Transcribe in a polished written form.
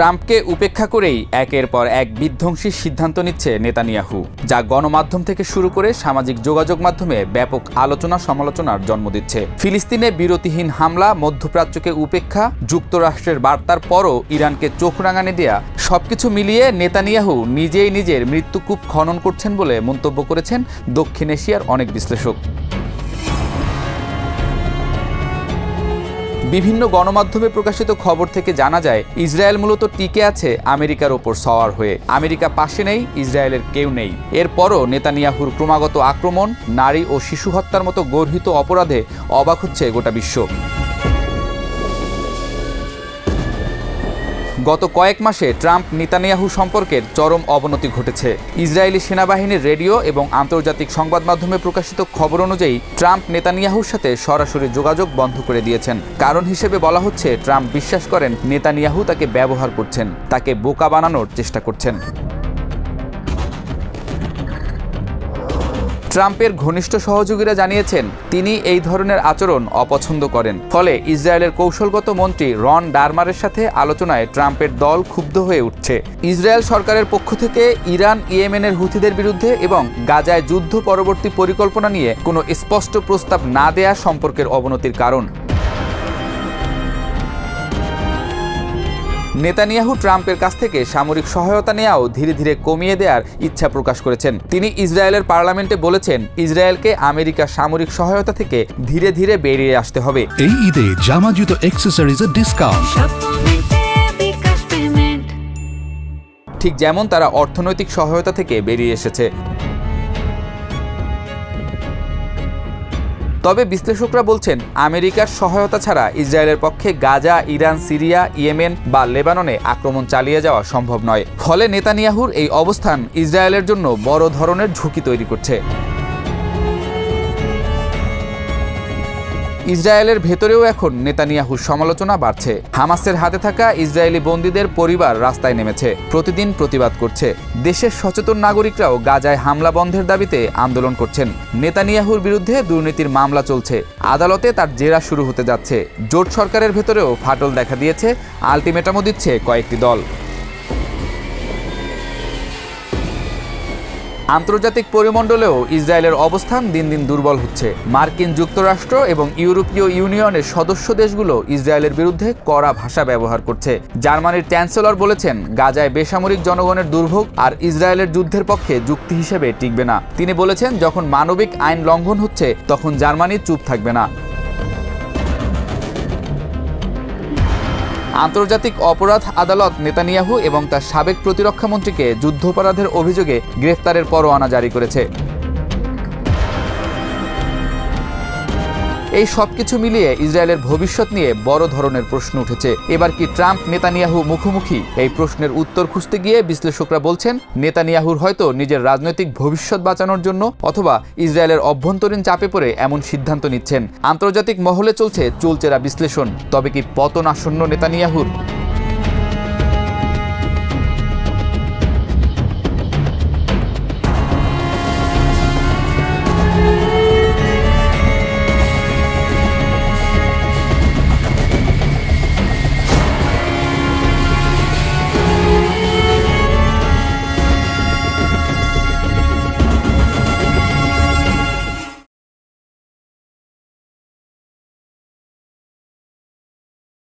ট্রাম্পকে উপেক্ষা করেই একের পর এক বিধ্বংসী সিদ্ধান্ত নিচ্ছে নেতানিয়াহু, যা গণমাধ্যম থেকে শুরু করে সামাজিক যোগাযোগ মাধ্যমে ব্যাপক আলোচনা সমালোচনার জন্ম দিচ্ছে। ফিলিস্তিনে বিরতিহীন হামলা, মধ্যপ্রাচ্যকে উপেক্ষা, যুক্তরাষ্ট্রের বার্তার পরও ইরানকে চোখ রাঙানি দেয়া, সবকিছু মিলিয়ে নেতানিয়াহু নিজেই নিজের মৃত্যুকূপ খনন করছেন বলে মন্তব্য করেছেন দক্ষিণ এশিয়ার অনেক বিশ্লেষক। বিভিন্ন গণমাধ্যমে প্রকাশিত খবর থেকে জানা যায়, ইসরায়েল মূলত টিকে আছে আমেরিকার ওপর সওয়ার হয়ে। আমেরিকা পাশে নেই, ইসরায়েলের কেউ নেই। এরপরও নেতানিয়াহুর ক্রমাগত আক্রমণ, নারী ও শিশু হত্যার মতো গর্হিত অপরাধে অবাক হচ্ছে গোটা বিশ্ব। গত কয়েক মাসে ট্রাম্প নেতানিয়াহু সম্পর্কের চরম অবনতি ঘটেছে। ইসরায়েলি সেনাবাহিনীর রেডিও এবং আন্তর্জাতিক সংবাদ মাধ্যমে প্রকাশিত খবর অনুযায়ী ট্রাম্প নেতানিয়াহুর সাথে সরাসরি যোগাযোগ বন্ধ করে দিয়েছেন। কারণ হিসেবে বলা হচ্ছে, ট্রাম্প বিশ্বাস করেন নেতানিয়াহু তাকে ব্যবহার করছেন, তাকে বোকা বানানোর চেষ্টা করছেন। ট্রাম্পের ঘনিষ্ঠ সহযোগীরা জানিয়েছেন তিনি এই ধরনের আচরণ অপছন্দ করেন। ফলে ইসরায়েলের কৌশলগত মন্ত্রী রন ডারমারের সাথে আলোচনায় ট্রাম্পের দল ক্ষুব্ধ হয়ে উঠছে। ইসরায়েল সরকারের পক্ষ থেকে ইরান, ইয়েমেনের হুথিদের বিরুদ্ধে এবং গাজায় যুদ্ধ পরবর্তী পরিকল্পনা নিয়ে কোনো স্পষ্ট প্রস্তাব না দেয়া সম্পর্কের অবনতির কারণ। নেতানিয়াহু ট্রাম্পের কাছ থেকে সামরিক সহায়তা নেওয়াও ধীরে ধীরে কমিয়ে দেওয়ার ইচ্ছা প্রকাশ করেছেন। তিনি ইসরায়েলের পার্লামেন্টে বলেছেন, ইসরায়েলকে আমেরিকার সামরিক সহায়তা থেকে ধীরে ধীরে বেরিয়ে আসতে হবে। এই ঈদে জামা জুতো অ্যাক্সেসরিজের ডিসকাউন্ট। ঠিক যেমন তারা অর্থনৈতিক সহায়তা থেকে বেরিয়ে এসেছে। তবে বিশ্লেষকরা বলছেন, আমেরিকার সহায়তা ছাড়া ইসরায়েলের পক্ষে গাজা, ইরান, সিরিয়া, ইয়েমেন বা লেবাননে আক্রমণ চালিয়ে যাওয়া সম্ভব নয়। ফলে নেতানিয়াহুর এই অবস্থান ইসরায়েলের জন্য বড় ধরনের ঝুঁকি তৈরি করছে। ইসরায়েলের ভেতরেও এখন নেতানিয়াহুর সমালোচনা বাড়ছে। হামাসের হাতে থাকা ইসরায়েলি বন্দীদের পরিবার রাস্তায় নেমেছে, প্রতিদিন প্রতিবাদ করছে। দেশের সচেতন নাগরিকরাও গাজায় হামলা বন্ধের দাবিতে আন্দোলন করছেন। নেতানিয়াহুর বিরুদ্ধে দুর্নীতির মামলা চলছে, আদালতে তার জেরা শুরু হতে যাচ্ছে। জোট সরকারের ভেতরেও ফাটল দেখা দিয়েছে, আলটিমেটামও দিচ্ছে কয়েকটি দল। আন্তর্জাতিক পরিমণ্ডলেও ইসরায়েলের অবস্থান দিন দিন দুর্বল হচ্ছে। মার্কিন যুক্তরাষ্ট্র এবং ইউরোপীয় ইউনিয়নের সদস্য দেশগুলো ইসরায়েলের বিরুদ্ধে কড়া ভাষা ব্যবহার করছে। জার্মানির চ্যান্সেলর বলেছেন, গাজায় বেসামরিক জনগণের দুর্ভোগ আর ইসরায়েলের যুদ্ধের পক্ষে যুক্তি হিসেবে টিকবে না। তিনি বলেছেন, যখন মানবিক আইন লঙ্ঘন হচ্ছে তখন জার্মানি চুপ থাকবে না। আন্তর্জাতিক অপরাধ আদালত নেতানিয়াহু এবং তার সাবেক প্রতিরক্ষামন্ত্রীকে যুদ্ধাপরাধের অভিযোগে গ্রেফতারের পরোয়ানা জারি করেছে। এই সবকিছু মিলিয়ে ইসরায়েলের ভবিষ্যৎ নিয়ে বড় ধরনের প্রশ্ন উঠেছে। এবার কি ট্রাম্প নেতানিয়াহু মুখোমুখি? এই প্রশ্নের উত্তর খুঁজতে গিয়ে বিশ্লেষকরা বলছেন, নেতানিয়াহুর হয়তো নিজের রাজনৈতিক ভবিষ্যৎ বাঁচানোর জন্য অথবা ইসরায়েলের অভ্যন্তরীণ চাপে পড়ে এমন সিদ্ধান্ত নিচ্ছেন। আন্তর্জাতিক মহলে চলছে চুলচেরা বিশ্লেষণ। তবে কি পতন আসন্ন নেতানিয়াহুর?